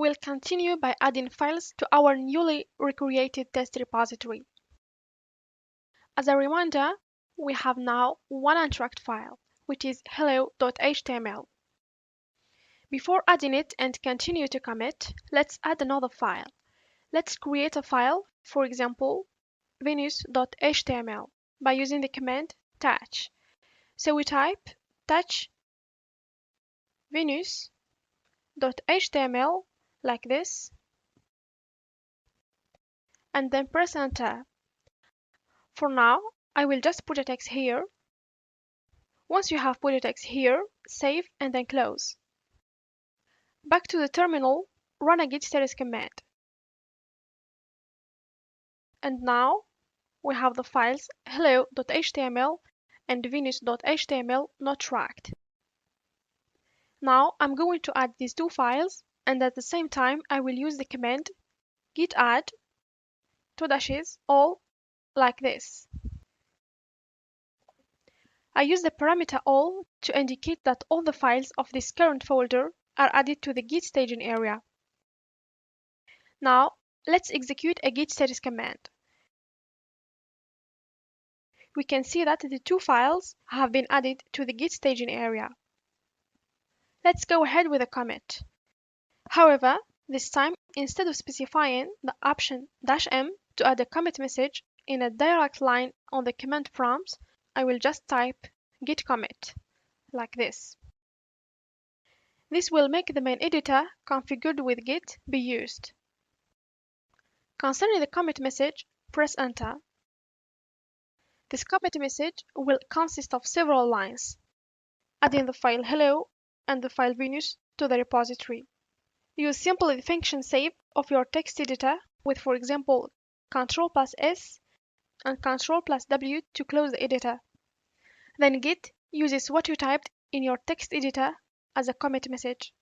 will continue by adding files to our newly recreated test repository. As a reminder, we have now one untracked file, which is hello.html. Before adding it and continue to commit, let's add another file. Let's create a file, for example, venus.html, by using the command touch. So we type touch venus.html like this, and then press enter. For now, I will just put a text here. Once you have put a text here, save and then close. Back to the terminal, run a git status command. And now we have the files hello.html and venus.html not tracked. Now I'm going to add these two files, and at the same time I will use the command git add all like this. I use the parameter all to indicate that all the files of this current folder are added to the git staging area. Now let's execute a git status command. We can see that the two files have been added to the git staging area. Let's go ahead with a commit. However, this time, instead of specifying the option -m to add a commit message in a direct line on the command prompt, I will just type git commit like this. This will make the main editor configured with Git be used. Concerning the commit message, press enter. This commit message will consist of several lines, adding the file hello and the file venus to the repository. Use simply the function save of your text editor with, for example, Ctrl+S and Ctrl+W to close the editor. Then Git uses what you typed in your text editor as a commit message.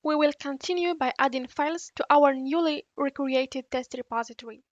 We will continue by adding files to our newly recreated test repository.